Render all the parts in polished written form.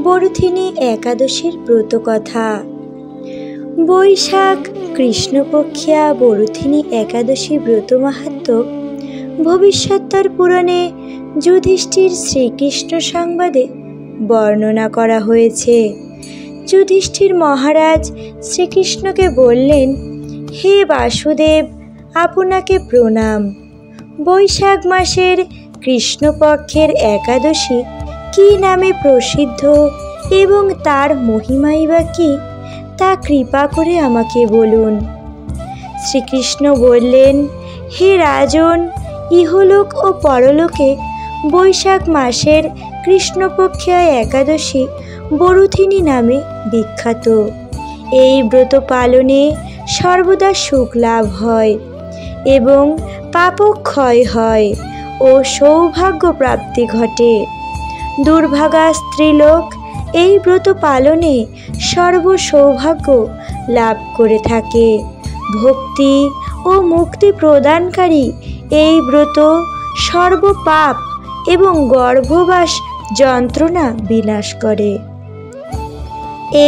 বরুথিনী একাদশীর ব্রতকথা। বৈশাখ কৃষ্ণপক্ষিয়া বরুথিনী একাদশী ব্রত মাহাত্ম্য ভবিষ্যত্তর পুরাণে যুধিষ্ঠির শ্রীকৃষ্ণ সংবাদে বর্ণনা করা হয়েছে। যুধিষ্ঠির মহারাজ শ্রীকৃষ্ণকে বললেন, হে বাসুদেব, আপনাকে প্রণাম। বৈশাখ মাসের কৃষ্ণপক্ষের একাদশী কি নামে প্রসিদ্ধ এবং তার মহিমাই বা কি, তা কৃপা করে আমাকে বলুন। শ্রীকৃষ্ণ বললেন, হে রাজন, ইহলোক ও পরলোকে বৈশাখ মাসের কৃষ্ণপক্ষিয়া একাদশী বরুথিনী নামে বিখ্যাত। এই ব্রত পালনে সর্বদা সুখ লাভ হয় এবং পাপক্ষয় হয় ও সৌভাগ্য প্রাপ্তি ঘটে। দুর্ভাগা স্ত্রীলোক এই ব্রত পালনে সর্ব সৌভাগ্য লাভ করে থাকে। ভক্তি ও মুক্তি প্রদানকারী এই ব্রত সর্বপাপ এবং গর্ভবাস যন্ত্রণা বিনাশ করে।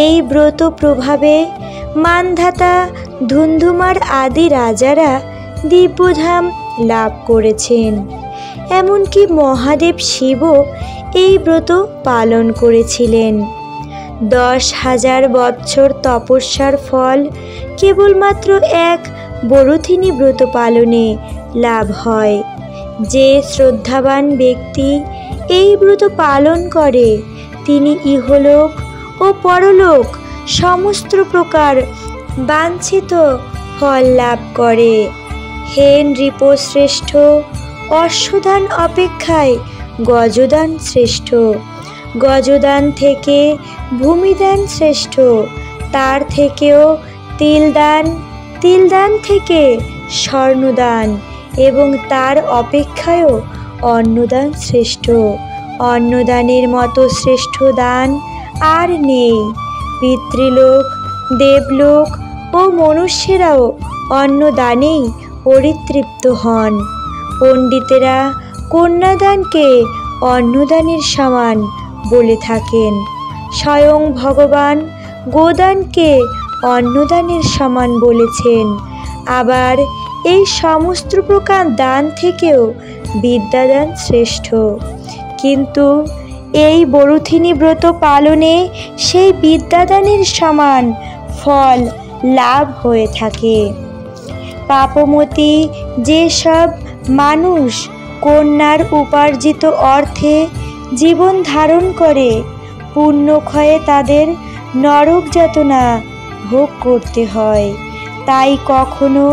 এই ব্রত প্রভাবে মানধাতা, ধুন্ধুমার আদি রাজারা দিব্যধাম লাভ করেছেন। এমনকি মহাদেব শিবও এই ব্রত পালন করেছিলেন। 10,000 বৎসর তপস্যার ফল কেবলমাত্র এক বরুথিনী ব্রত পালনে লাভ হয়। যে শ্রদ্ধাবান ব্যক্তি এই ব্রত পালন করে তিনি ইহলোক ও পরলোক সমস্ত প্রকার বাঞ্ছিত ফল লাভ করে। হে নৃপশ্রেষ্ঠ, অশ্বদান অপেক্ষায় গজদান শ্রেষ্ঠ। গজদান থেকে ভূমিদান শ্রেষ্ঠ, তার থেকেও তিলদান, তিলদান থেকে স্বর্ণদান এবং তার অপেক্ষায়ও অন্নদান শ্রেষ্ঠ। অন্নদানের মতো শ্রেষ্ঠ দান আর নেই। পিতৃলোক, দেবলোক ও মনুষ্যেরাও অন্নদানেই পরিতৃপ্ত হন। পণ্ডিতেরা কন্যাদানকে অন্নদানের সমান বলে থাকেন। স্বয়ং ভগবান গোদানকে অন্নদানের সমান বলেছেন। আবার এই সমস্ত প্রকার দান থেকেও বিদ্যাদান শ্রেষ্ঠ। কিন্তু এই বরুথিনী ব্রত পালনে সেই বিদ্যাদানের সমান ফল লাভ হয়ে থাকে। পাপমতী যেসব মানুষ কন্যার উপার্জিত অর্থে জীবন ধারণ করে, পুণ্যক্ষয়ে তাদের নরক যাতনা ভোগ করতে হয়। তাই কখনো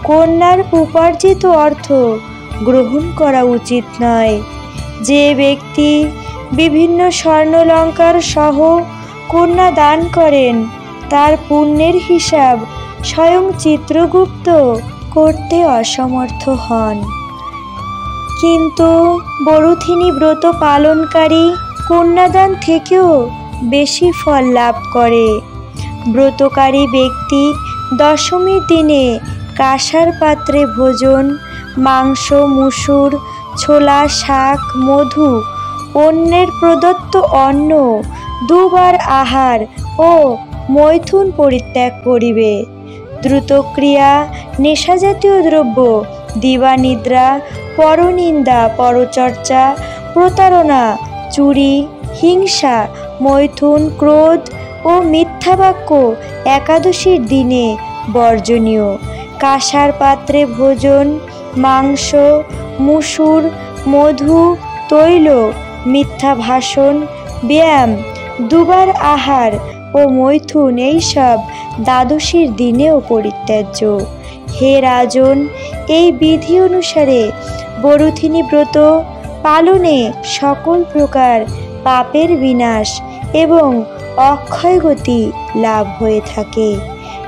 কন্যার উপার্জিত অর্থ গ্রহণ করা উচিত নয়। যে ব্যক্তি বিভিন্ন স্বর্ণালঙ্কার সহ কন্যা দান করেন, তার পুণ্যের হিসাব স্বয়ং চিত্রগুপ্ত করতে অসমর্থ হন। কিন্তু বরুথিনী ব্রত পালনকারী কন্যাদান থেকেও বেশি ফল লাভ করে। ব্রতকারী ব্যক্তি দশমীর দিনে কাঁসার পাত্রে ভোজন, মাংস, মুসুর, ছোলা, শাক, মধু, অন্যের প্রদত্ত অন্ন, দুবার আহার ও মৈথুন পরিত্যাগ করিবে। দ্রুতক্রিয়া, নেশাজাতীয় দ্রব্য, দিবানিদ্রা, পরনিন্দা, পরচর্চা, প্রতারণা, চুরি, হিংসা, মৈথুন, ক্রোধ ও মিথ্যাবাক্য একাদশীর দিনে বর্জনীয়। কাঁসার পাত্রে ভোজন, মাংস, মুসুর, মধু, তৈল, মিথ্যা ভাষণ, ব্যায়াম, দুবার আহার ও মৈথুন এইসব দ্বাদশীর দিনেও পরিত্যাজ্য। হে রাজন, এই বিধি অনুসারে বরুথিনী ব্রত পালনে সকল প্রকার পাপের বিনাশ এবং অক্ষয়গতি লাভ হয়ে থাকে।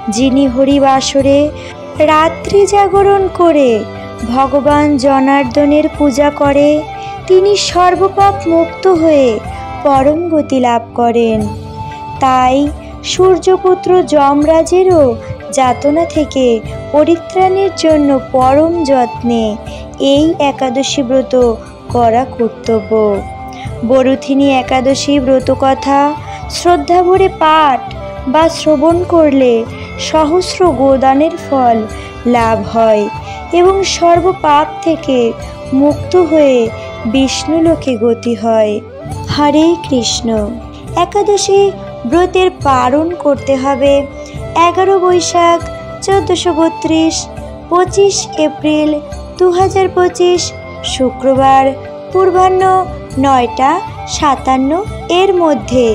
যিনি হরিবাসরে রাত্রি জাগরণ করে ভগবান জনার্দনের পূজা করে, তিনি সর্বপাপ মুক্ত হয়ে পরম গতি লাভ করেন। তাই সূর্যপুত্র যমরাজেরও যাতনা থেকে পরিত্রাণের জন্য পরম যত্নে এই একাদশী ব্রত করা কর্তব্য। বরুথিনী একাদশী ব্রতকথা শ্রদ্ধা ভরে পাঠ বা শ্রবণ করলে সহস্র গোদানের ফল লাভ হয় এবং সর্বপাপ থেকে মুক্ত হয়ে বিষ্ণুলোকে গতি হয়। হরে কৃষ্ণ। একাদশী ব্রতের পালন করতে হবে 11 বৈশাখ 1432, 25 এপ্রিল 2025 শুক্রবার পূর্বাহ্ন 9টা 57 এর মধ্যে।